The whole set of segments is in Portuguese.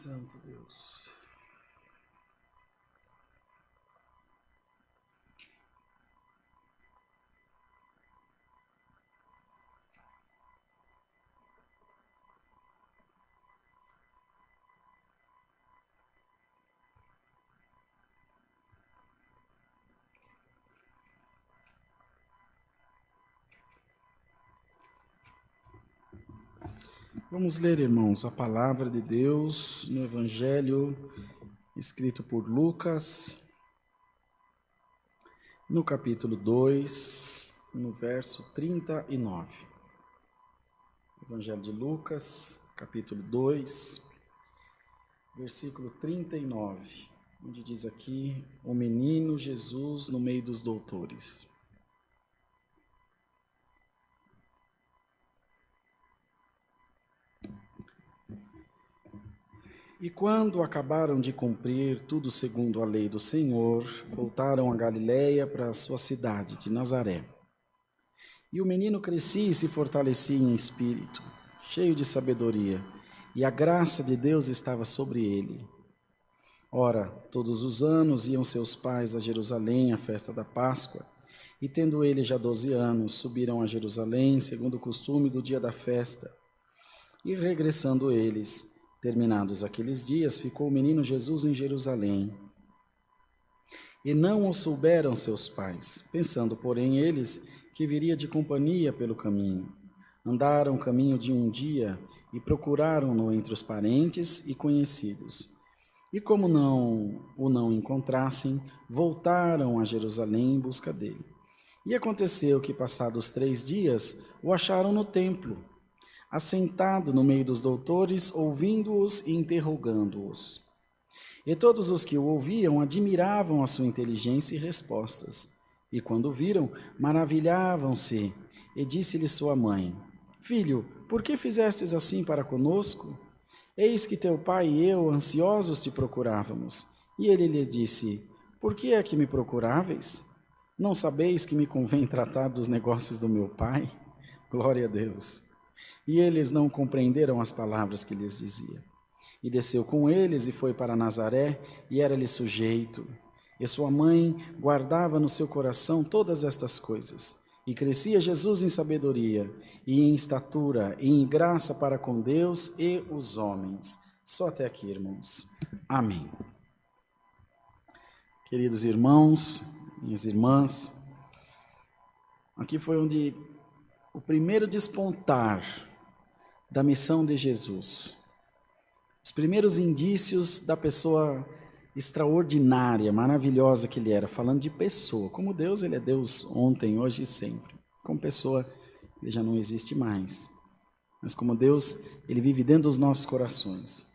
Santo Deus. Vamos ler, irmãos, a palavra de Deus no Evangelho escrito por Lucas, no capítulo 2, no verso 39. Evangelho de Lucas, capítulo 2, versículo 39, onde diz aqui: o menino Jesus no meio dos doutores. E quando acabaram de cumprir tudo segundo a lei do Senhor, voltaram a Galiléia para a sua cidade de Nazaré. E o menino crescia e se fortalecia em espírito, cheio de sabedoria, e a graça de Deus estava sobre ele. Ora, todos os anos iam seus pais a Jerusalém à festa da Páscoa, e tendo ele já 12 anos, subiram a Jerusalém, segundo o costume do dia da festa. E regressando eles, terminados aqueles dias, ficou o menino Jesus em Jerusalém. E não o souberam seus pais, pensando, porém, eles que viria de companhia pelo caminho. Andaram o caminho de um dia e procuraram-no entre os parentes e conhecidos. E como não encontrassem, voltaram a Jerusalém em busca dele. E aconteceu que, passados 3 dias, o acharam no templo, assentado no meio dos doutores, ouvindo-os e interrogando-os. E todos os que o ouviam admiravam a sua inteligência e respostas. E quando o viram, maravilhavam-se. E disse-lhe sua mãe: Filho, por que fizestes assim para conosco? Eis que teu pai e eu, ansiosos, te procurávamos. E ele lhe disse: Por que é que me procuráveis? Não sabeis que me convém tratar dos negócios do meu pai? Glória a Deus. E eles não compreenderam as palavras que lhes dizia. E desceu com eles e foi para Nazaré, e era-lhe sujeito. E sua mãe guardava no seu coração todas estas coisas. E crescia Jesus em sabedoria, e em estatura, e em graça para com Deus e os homens. Só até aqui, irmãos. Amém. Queridos irmãos, minhas irmãs, aqui foi onde o primeiro despontar da missão de Jesus. Os primeiros indícios da pessoa extraordinária, maravilhosa que ele era, falando de pessoa. Como Deus, ele é Deus ontem, hoje e sempre. Como pessoa, ele já não existe mais. Mas como Deus, ele vive dentro dos nossos corações.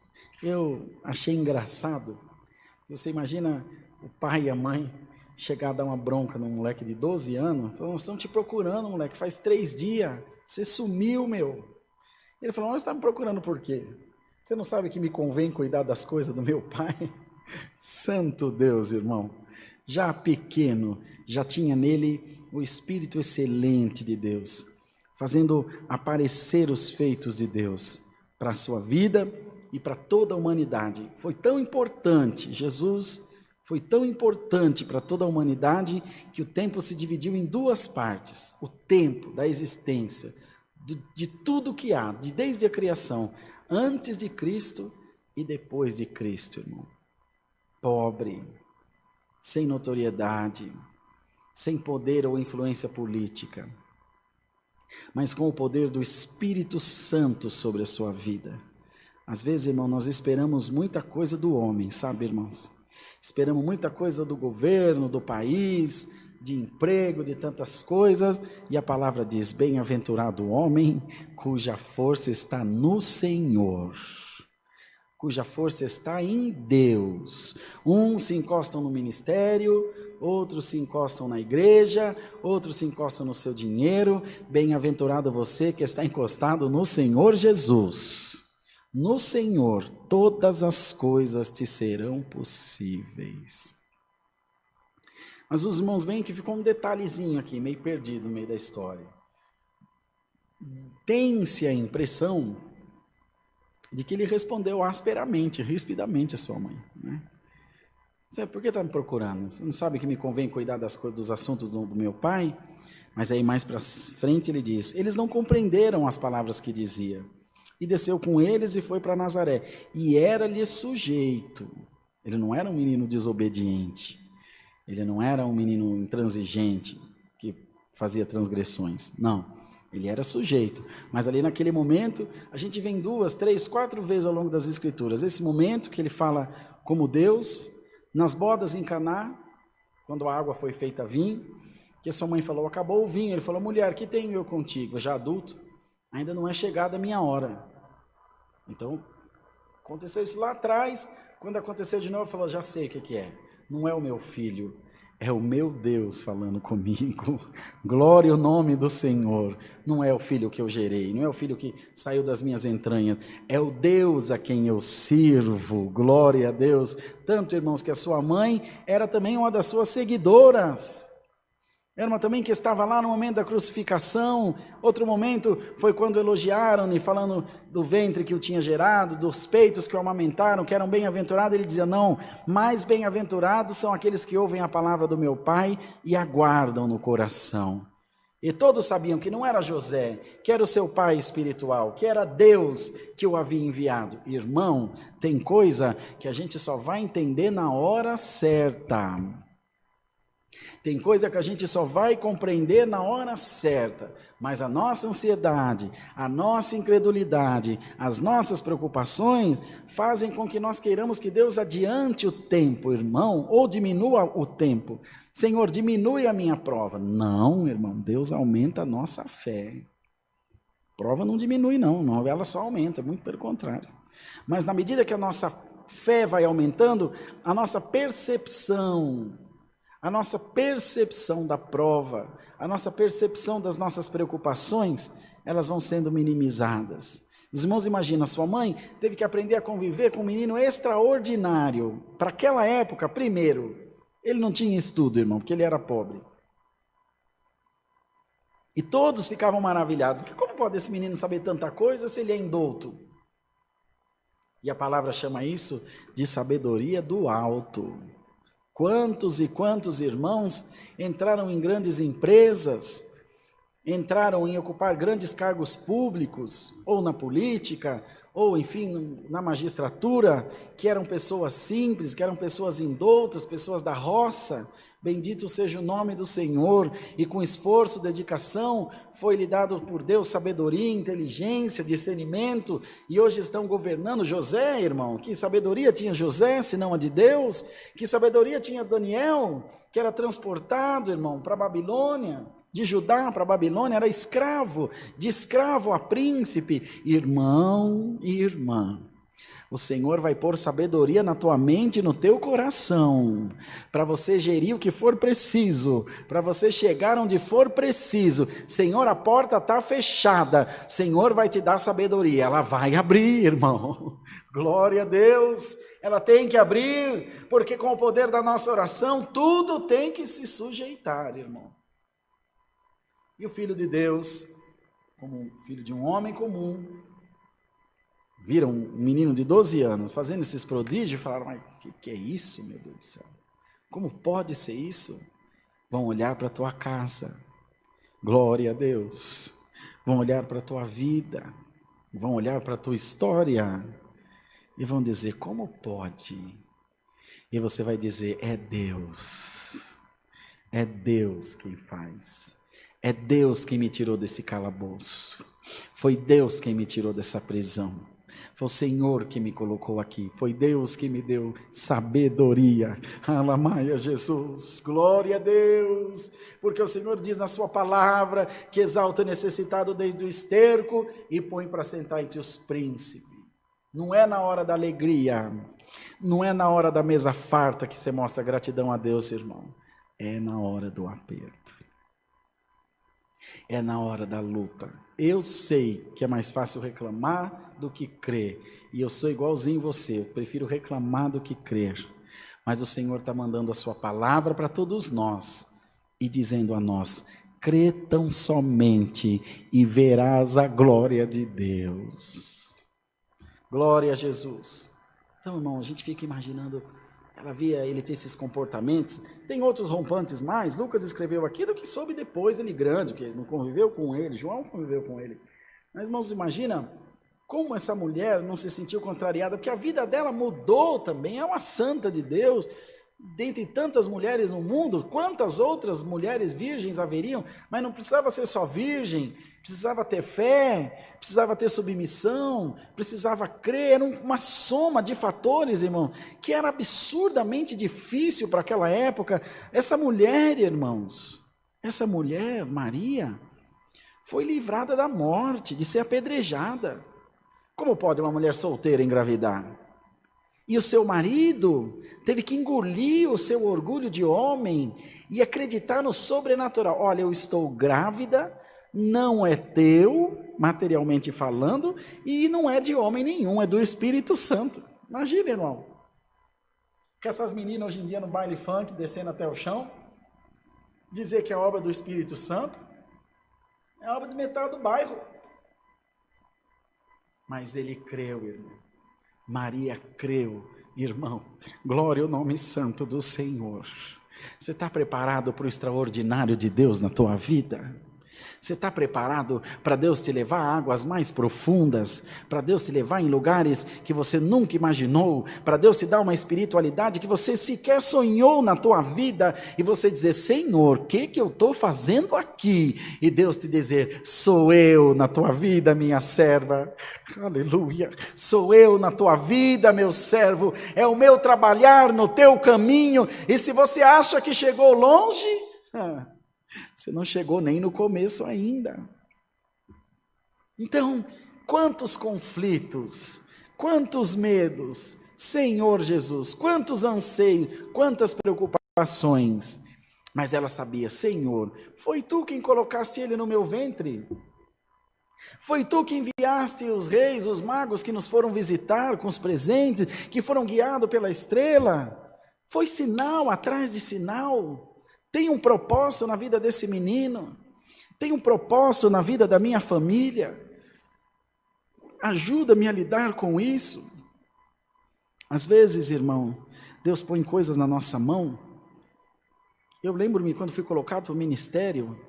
Eu achei engraçado. Você imagina o pai e a mãe chegar a dar uma bronca num moleque de 12 anos. Falando: nós estamos te procurando, moleque, faz 3 dias. Você sumiu, meu. Ele falou: nós estamos me procurando por quê? Você não sabe que me convém cuidar das coisas do meu pai? Santo Deus, irmão. Já pequeno, já tinha nele o espírito excelente de Deus, fazendo aparecer os feitos de Deus para a sua vida e para toda a humanidade. Foi tão importante, Jesus foi tão importante para toda a humanidade que o tempo se dividiu em 2 partes. O tempo da existência, de tudo que há, desde a criação, antes de Cristo e depois de Cristo, irmão. Pobre, sem notoriedade, sem poder ou influência política, mas com o poder do Espírito Santo sobre a sua vida. Às vezes, irmão, nós esperamos muita coisa do homem, sabe, irmãos? Esperamos muita coisa do governo, do país, de emprego, de tantas coisas, e a palavra diz: bem-aventurado o homem cuja força está no Senhor, cuja força está em Deus. Uns se encostam no ministério, outros se encostam na igreja, outros se encostam no seu dinheiro. Bem-aventurado você que está encostado no Senhor Jesus. No Senhor todas as coisas te serão possíveis. Mas os irmãos veem que ficou um detalhezinho aqui, meio perdido no meio da história. Tem-se a impressão de que ele respondeu asperamente, rispidamente a sua mãe, né? Você, por que está me procurando? Você não sabe que me convém cuidar dos assuntos do meu pai? Mas aí mais para frente ele diz, eles não compreenderam as palavras que dizia. E desceu com eles e foi para Nazaré. E era-lhe sujeito. Ele não era um menino desobediente. Ele não era um menino intransigente, que fazia transgressões. Não, ele era sujeito. Mas ali naquele momento, a gente vê 2, 3, 4 vezes ao longo das Escrituras. Esse momento que ele fala como Deus, nas bodas em Caná, quando a água foi feita vinho, que a sua mãe falou, acabou o vinho. Ele falou, mulher, que tenho eu contigo? Já adulto, ainda não é chegada a minha hora. Então, aconteceu isso lá atrás. Quando aconteceu de novo, ele falou, já sei o que é. Não é o meu filho, é o meu Deus falando comigo. Glória ao nome do Senhor. Não é o filho que eu gerei, não é o filho que saiu das minhas entranhas. É o Deus a quem eu sirvo. Glória a Deus. Tanto, irmãos, que a sua mãe era também uma das suas seguidoras. Era uma também que estava lá no momento da crucificação. Outro momento foi quando elogiaram-lhe, falando do ventre que o tinha gerado, dos peitos que o amamentaram, que eram bem-aventurados. Ele dizia, não, mais bem-aventurados são aqueles que ouvem a palavra do meu Pai e aguardam no coração. E todos sabiam que não era José, que era o seu pai espiritual, que era Deus que o havia enviado. Irmão, tem coisa que a gente só vai entender na hora certa. Tem coisa que a gente só vai compreender na hora certa, mas a nossa ansiedade, a nossa incredulidade, as nossas preocupações fazem com que nós queiramos que Deus adiante o tempo, irmão, ou diminua o tempo. Senhor, diminui a minha prova. Não, irmão, Deus aumenta a nossa fé. Prova não diminui não, ela só aumenta, muito pelo contrário. Mas na medida que a nossa fé vai aumentando, a nossa percepção da prova, a nossa percepção das nossas preocupações, elas vão sendo minimizadas. Os irmãos imaginam, sua mãe teve que aprender a conviver com um menino extraordinário. Para aquela época, primeiro, ele não tinha estudo, irmão, porque ele era pobre. E todos ficavam maravilhados, porque como pode esse menino saber tanta coisa se ele é indouto? E a palavra chama isso de sabedoria do alto. Quantos e quantos irmãos entraram em grandes empresas, entraram em ocupar grandes cargos públicos, ou na política, ou enfim, na magistratura, que eram pessoas simples, que eram pessoas indoutas, pessoas da roça. Bendito seja o nome do Senhor, e com esforço, dedicação, foi-lhe dado por Deus sabedoria, inteligência, discernimento, e hoje estão governando. José, irmão, que sabedoria tinha José, senão a de Deus? Que sabedoria tinha Daniel, que era transportado, irmão, para a Babilônia, de Judá para a Babilônia, era escravo, de escravo a príncipe. Irmão e irmã, o Senhor vai pôr sabedoria na tua mente e no teu coração, para você gerir o que for preciso, para você chegar onde for preciso. Senhor, a porta está fechada, Senhor vai te dar sabedoria, ela vai abrir, irmão. Glória a Deus, ela tem que abrir, porque com o poder da nossa oração, tudo tem que se sujeitar, irmão. E o Filho de Deus, como filho de um homem comum, viram um menino de 12 anos fazendo esses prodígios e falaram, mas o que é isso, meu Deus do céu? Como pode ser isso? Vão olhar para a tua casa, glória a Deus, vão olhar para a tua vida, vão olhar para a tua história e vão dizer, como pode? E você vai dizer, é Deus quem faz, é Deus quem me tirou desse calabouço, foi Deus quem me tirou dessa prisão. Foi o Senhor que me colocou aqui. Foi Deus que me deu sabedoria. Alamaia Jesus. Glória a Deus. Porque o Senhor diz na sua palavra que exalta o necessitado desde o esterco e põe para sentar entre os príncipes. Não é na hora da alegria. Não é na hora da mesa farta que você mostra gratidão a Deus, irmão. É na hora do aperto. É na hora da luta. Eu sei que é mais fácil reclamar do que crer. E eu sou igualzinho você, eu prefiro reclamar do que crer. Mas o Senhor está mandando a sua palavra para todos nós. E dizendo a nós, crê tão somente e verás a glória de Deus. Glória a Jesus. Então, irmão, a gente fica imaginando, ela via ele ter esses comportamentos. Tem outros rompantes mais, Lucas escreveu aqui do que soube depois dele grande, que não conviveu com ele, João conviveu com ele. Mas, irmãos, imagina como essa mulher não se sentiu contrariada, porque a vida dela mudou também, é uma santa de Deus. Dentre tantas mulheres no mundo, quantas outras mulheres virgens haveriam? Mas não precisava ser só virgem, precisava ter fé, precisava ter submissão, precisava crer, era uma soma de fatores, irmão, que era absurdamente difícil para aquela época. Essa mulher, irmãos, essa mulher, Maria, foi livrada da morte, de ser apedrejada. Como pode uma mulher solteira engravidar? E o seu marido teve que engolir o seu orgulho de homem e acreditar no sobrenatural. Olha, eu estou grávida, não é teu, materialmente falando, e não é de homem nenhum, é do Espírito Santo. Imagina, irmão. Que essas meninas hoje em dia no baile funk, descendo até o chão, dizer que é obra do Espírito Santo, é obra de metade do bairro. Mas ele creu, irmão. Maria creu, irmão. Glória ao nome santo do Senhor. Você está preparado para o extraordinário de Deus na tua vida? Você está preparado para Deus te levar a águas mais profundas? Para Deus te levar em lugares que você nunca imaginou? Para Deus te dar uma espiritualidade que você sequer sonhou na tua vida? E você dizer, Senhor, o que eu estou fazendo aqui? E Deus te dizer, sou eu na tua vida, minha serva. Aleluia. Sou eu na tua vida, meu servo. É o meu trabalhar no teu caminho. E se você acha que chegou longe... você não chegou nem no começo ainda. Então, quantos conflitos, quantos medos, Senhor Jesus, quantos anseios, quantas preocupações. Mas ela sabia, Senhor, foi tu quem colocaste ele no meu ventre. Foi tu que enviaste os reis, os magos que nos foram visitar com os presentes, que foram guiados pela estrela. Foi sinal atrás de sinal. Tem um propósito na vida desse menino, tem um propósito na vida da minha família, ajuda-me a lidar com isso. Às vezes, irmão, Deus põe coisas na nossa mão. Eu lembro-me quando fui colocado para o ministério,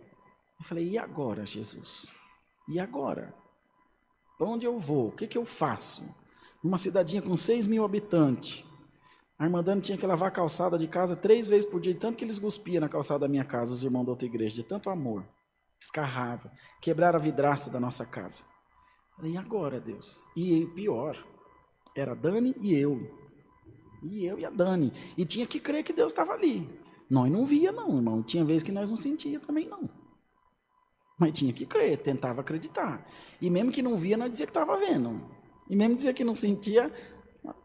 eu falei, e agora, Jesus? E agora? Para onde eu vou? O que eu faço? Numa cidadinha com 6.000 habitantes, a irmã Dani tinha que lavar a calçada de casa 3 vezes por dia, de tanto que eles cuspiam na calçada da minha casa, os irmãos da outra igreja, de tanto amor. Escarrava, quebraram a vidraça da nossa casa. Falei, e agora, Deus? E pior, era a Dani e eu. E eu e a Dani. E tinha que crer que Deus estava ali. Nós não via não, irmão. Tinha vezes que nós não sentia também não. Mas tinha que crer, tentava acreditar. E mesmo que não via, nós dizia que estava vendo. E mesmo dizia que não sentia...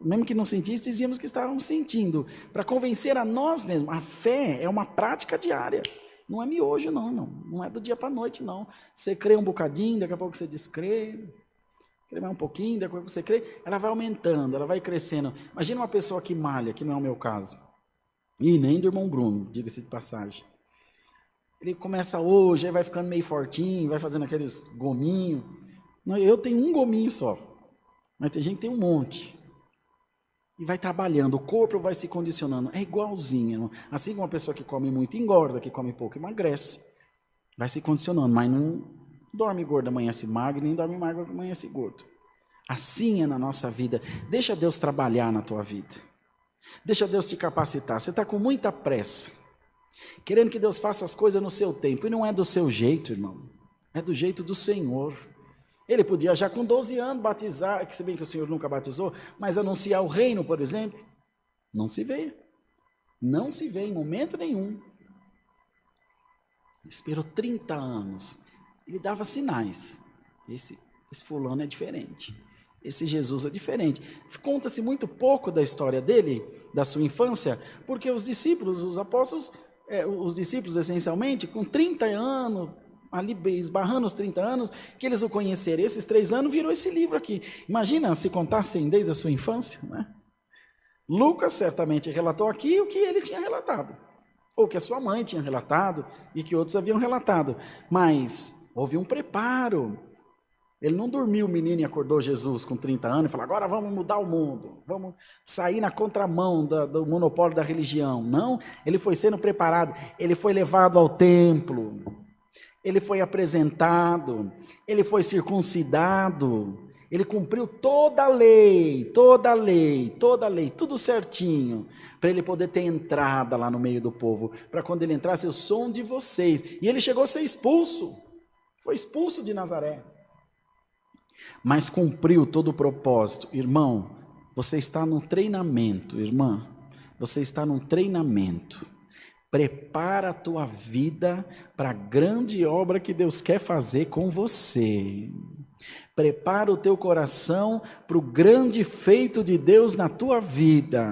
mesmo que não sentisse, dizíamos que estávamos sentindo, para convencer a nós mesmos. A fé é uma prática diária, não é miojo não, irmão. Não é do dia para a noite não. Você crê um bocadinho, daqui a pouco você descrê, crê mais um pouquinho, daqui a pouco você crê, ela vai aumentando, ela vai crescendo. Imagina uma pessoa que malha, que não é o meu caso, e nem do irmão Bruno, diga-se de passagem. Ele começa hoje, aí vai ficando meio fortinho, vai fazendo aqueles gominhos. Eu tenho um gominho só, mas tem gente que tem um monte. E vai trabalhando, o corpo vai se condicionando, é igualzinho. Assim como uma pessoa que come muito engorda, que come pouco emagrece. Vai se condicionando, mas não dorme gordo, amanhece magro, nem dorme magro, amanhece gordo. Assim é na nossa vida. Deixa Deus trabalhar na tua vida. Deixa Deus te capacitar. Você está com muita pressa, querendo que Deus faça as coisas no seu tempo. E não é do seu jeito, irmão. É do jeito do Senhor. Ele podia já com 12 anos batizar, que se bem que o Senhor nunca batizou, mas anunciar o reino, por exemplo, não se vê. Não se vê em momento nenhum. Esperou 30 anos. Ele dava sinais. Esse fulano é diferente. Esse Jesus é diferente. Conta-se muito pouco da história dele, da sua infância, porque os discípulos, os apóstolos, os discípulos essencialmente, com 30 anos... ali esbarrando os 30 anos, que eles o conheceram. Esses 3 anos virou esse livro aqui. Imagina se contassem desde a sua infância, né? Lucas certamente relatou aqui o que ele tinha relatado, ou que a sua mãe tinha relatado, e que outros haviam relatado. Mas houve um preparo. Ele não dormiu, o menino, e acordou Jesus com 30 anos e falou, agora vamos mudar o mundo, vamos sair na contramão do monopólio da religião. Não, ele foi sendo preparado, ele foi levado ao templo, ele foi apresentado, ele foi circuncidado, ele cumpriu toda a lei, tudo certinho, para ele poder ter entrada lá no meio do povo, para quando ele entrasse, eu sou um de vocês. E ele chegou a ser expulso, foi expulso de Nazaré. Mas cumpriu todo o propósito. Irmão, você está num treinamento, irmã, você está num treinamento. Prepara a tua vida para a grande obra que Deus quer fazer com você. Prepara o teu coração para o grande feito de Deus na tua vida.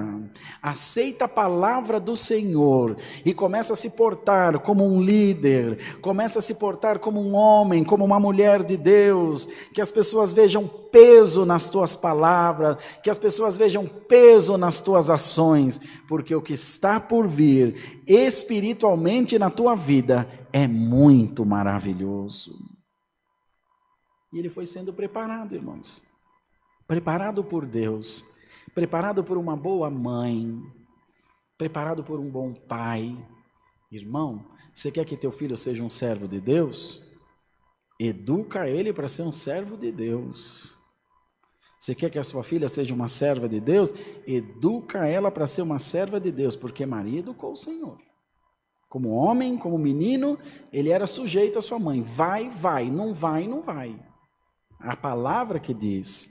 Aceita a palavra do Senhor e começa a se portar como um líder, começa a se portar como um homem, como uma mulher de Deus, que as pessoas vejam peso nas tuas palavras, que as pessoas vejam peso nas tuas ações, porque o que está por vir espiritualmente na tua vida é muito maravilhoso. E ele foi sendo preparado, irmãos. Preparado por Deus. Preparado por uma boa mãe. Preparado por um bom pai. Irmão, você quer que teu filho seja um servo de Deus? Educa ele para ser um servo de Deus. Você quer que a sua filha seja uma serva de Deus? Educa ela para ser uma serva de Deus, porque Maria educou o Senhor. Como homem, como menino, ele era sujeito à sua mãe. Vai, vai, não vai, não vai. A palavra que diz,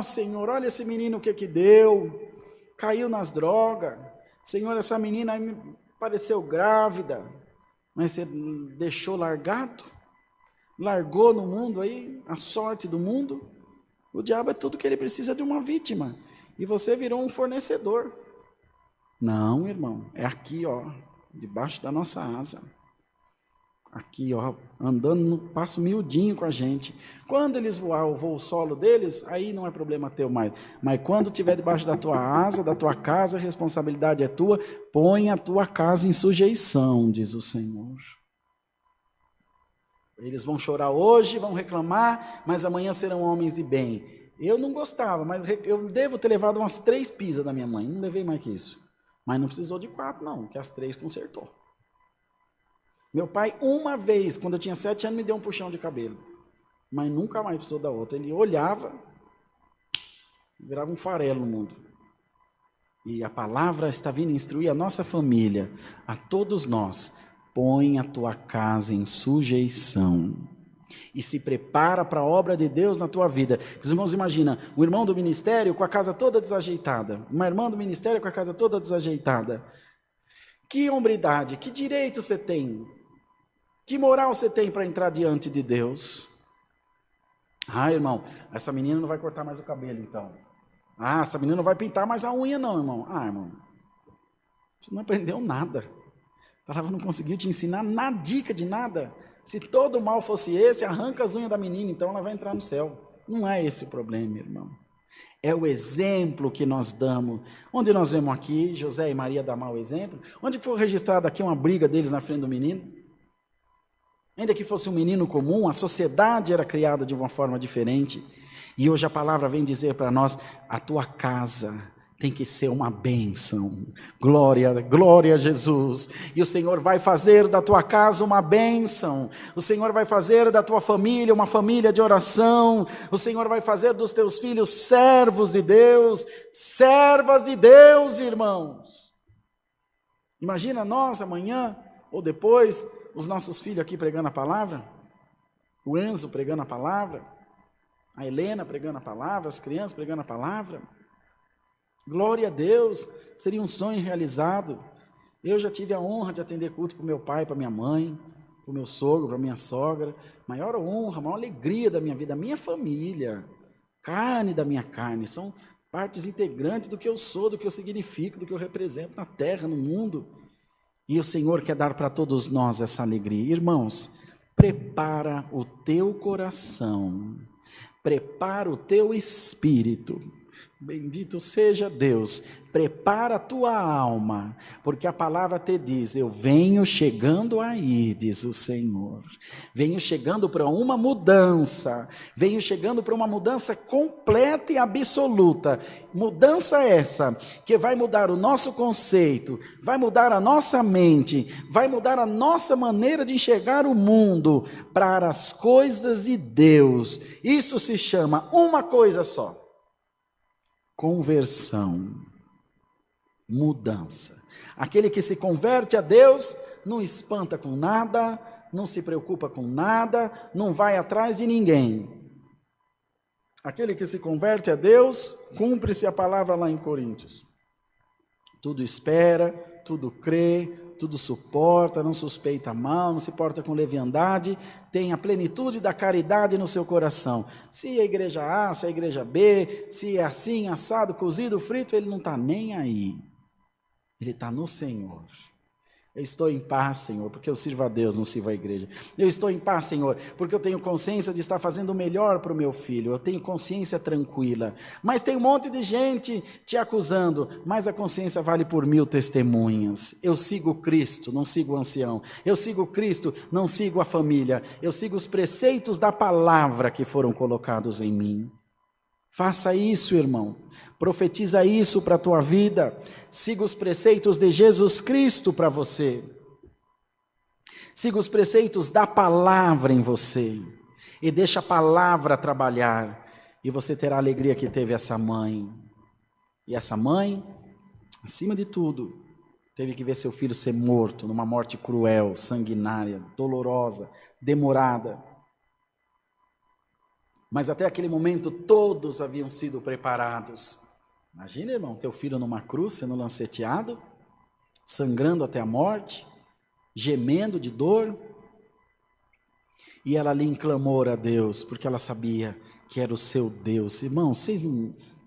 Senhor, olha esse menino o que deu, caiu nas drogas, Senhor, essa menina aí me pareceu grávida, mas você deixou largado, largou no mundo aí, a sorte do mundo, o diabo é tudo que ele precisa de uma vítima, e você virou um fornecedor. Não, irmão, é aqui, ó, debaixo da nossa asa. Aqui, ó, andando no passo miudinho com a gente. Quando eles voar o voo solo deles, aí não é problema teu mais. Mas quando estiver debaixo da tua asa, da tua casa, a responsabilidade é tua. Põe a tua casa em sujeição, diz o Senhor. Eles vão chorar hoje, vão reclamar, mas amanhã serão homens de bem. Eu não gostava, mas eu devo ter levado umas 3 pisas da minha mãe. Não levei mais que isso. Mas não precisou de 4, não, que as 3 consertou. Meu pai, uma vez, quando eu tinha 7 anos, me deu um puxão de cabelo. Mas nunca mais precisou da outra. Ele olhava, virava um farelo no mundo. E a palavra está vindo instruir a nossa família, a todos nós. Põe a tua casa em sujeição. E se prepara para a obra de Deus na tua vida. Os irmãos, imagina, um irmão do ministério com a casa toda desajeitada. Uma irmã do ministério com a casa toda desajeitada. Que hombridade, que direito você tem? Que moral você tem para entrar diante de Deus? Irmão, essa menina não vai cortar mais o cabelo, então. Essa menina não vai pintar mais a unha, não, irmão. Irmão, você não aprendeu nada. A palavra não conseguiu te ensinar nada, dica de nada. Se todo mal fosse esse, arranca as unhas da menina, então ela vai entrar no céu. Não é esse o problema, irmão. É o exemplo que nós damos. Onde nós vemos aqui, José e Maria dão mau exemplo. Onde foi registrada aqui uma briga deles na frente do menino? Ainda que fosse um menino comum, a sociedade era criada de uma forma diferente. E hoje a palavra vem dizer para nós, a tua casa tem que ser uma bênção. Glória, glória a Jesus. E o Senhor vai fazer da tua casa uma bênção. O Senhor vai fazer da tua família uma família de oração. O Senhor vai fazer dos teus filhos servos de Deus, servas de Deus, irmãos. Imagina nós amanhã ou depois, os nossos filhos aqui pregando a palavra, o Enzo pregando a palavra, a Helena pregando a palavra, as crianças pregando a palavra. Glória a Deus, seria um sonho realizado. Eu já tive a honra de atender culto para o meu pai, para minha mãe, para o meu sogro, para a minha sogra. Maior honra, maior alegria da minha vida, da minha família, carne da minha carne, são partes integrantes do que eu sou, do que eu significo, do que eu represento na terra, no mundo. E o Senhor quer dar para todos nós essa alegria. Irmãos, prepara o teu coração, prepara o teu espírito, Bendito seja Deus, prepara a tua alma, porque a palavra te diz, eu venho chegando aí, diz o Senhor. Venho chegando para uma mudança, venho chegando para uma mudança completa e absoluta. Mudança essa que vai mudar o nosso conceito, vai mudar a nossa mente, vai mudar a nossa maneira de enxergar o mundo para as coisas de Deus. Isso se chama uma coisa só. Conversão, mudança. Aquele que se converte a Deus não espanta com nada, não se preocupa com nada, não vai atrás de ninguém. Aquele que se converte a Deus, cumpre-se a palavra lá em Coríntios. Tudo espera, tudo crê, tudo suporta, não suspeita mal, não se porta com leviandade, tem a plenitude da caridade no seu coração. Se a igreja A, se a igreja B, se é assim, assado, cozido, frito, ele não está nem aí. Ele está no Senhor. Eu estou em paz, Senhor, porque eu sirvo a Deus, não sirvo a igreja. Eu estou em paz, Senhor, porque eu tenho consciência de estar fazendo o melhor para o meu filho. Eu tenho consciência tranquila. Mas tem um monte de gente te acusando, mas a consciência vale por 1000 testemunhas. Eu sigo Cristo, não sigo o ancião. Eu sigo Cristo, não sigo a família. Eu sigo os preceitos da palavra que foram colocados em mim. Faça isso, irmão. Profetiza isso para a tua vida. Siga os preceitos de Jesus Cristo para você. Siga os preceitos da palavra em você. E deixa a palavra trabalhar. E você terá a alegria que teve essa mãe. E essa mãe, acima de tudo, teve que ver seu filho ser morto numa morte cruel, sanguinária, dolorosa, demorada. Mas até aquele momento todos haviam sido preparados. Imagina, irmão, teu filho numa cruz, sendo lanceteado, sangrando até a morte, gemendo de dor. E ela ali em clamor a Deus, porque ela sabia que era o seu Deus. Irmão,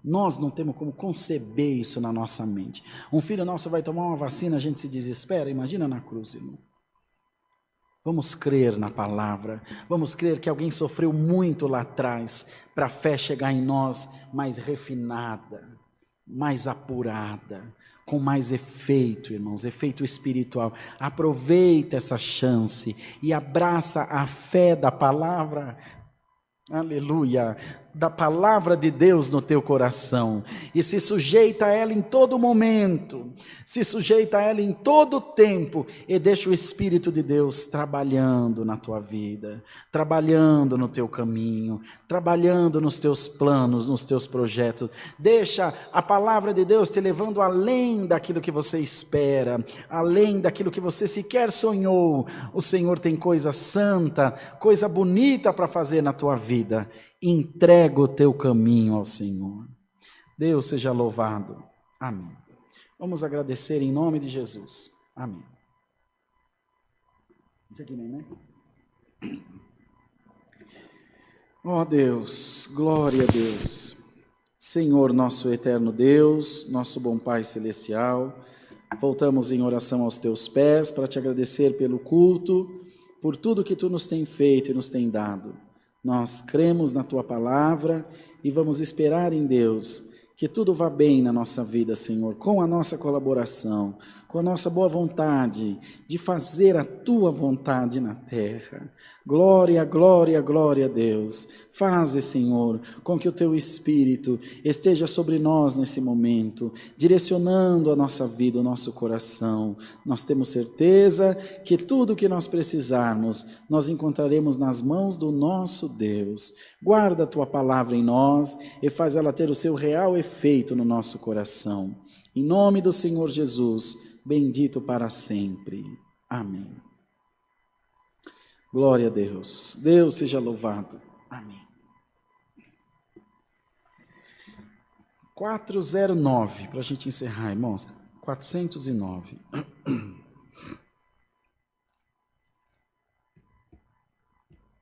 nós não temos como conceber isso na nossa mente. Um filho nosso vai tomar uma vacina, a gente se desespera. Imagina na cruz, irmão. Vamos crer na palavra, vamos crer que alguém sofreu muito lá atrás para a fé chegar em nós mais refinada, mais apurada, com mais efeito, irmãos, efeito espiritual. Aproveita essa chance e abraça a fé da palavra, aleluia, da palavra de Deus no teu coração, e se sujeita a ela em todo momento, se sujeita a ela em todo tempo, e deixa o Espírito de Deus trabalhando na tua vida, trabalhando no teu caminho, trabalhando nos teus planos, nos teus projetos. Deixa a palavra de Deus te levando além daquilo que você espera, além daquilo que você sequer sonhou. O Senhor tem coisa santa, coisa bonita para fazer na tua vida. Entrega o teu caminho ao Senhor. Deus seja louvado. Amém. Vamos agradecer em nome de Jesus. Amém. Isso aqui, né? Ó Deus, glória a Deus. Senhor, nosso eterno Deus, nosso bom Pai celestial, voltamos em oração aos teus pés para te agradecer pelo culto, por tudo que tu nos tem feito e nos tem dado. Nós cremos na tua palavra e vamos esperar em Deus que tudo vá bem na nossa vida, Senhor, com a nossa colaboração, com a nossa boa vontade de fazer a tua vontade na terra. Glória, glória, glória a Deus. Faze, Senhor, com que o teu Espírito esteja sobre nós nesse momento, direcionando a nossa vida, o nosso coração. Nós temos certeza que tudo o que nós precisarmos, nós encontraremos nas mãos do nosso Deus. Guarda a tua palavra em nós e faz ela ter o seu real efeito no nosso coração. Em nome do Senhor Jesus, bendito para sempre. Amém. Glória a Deus. Deus seja louvado. Amém. 409, para a gente encerrar, irmãos. 409.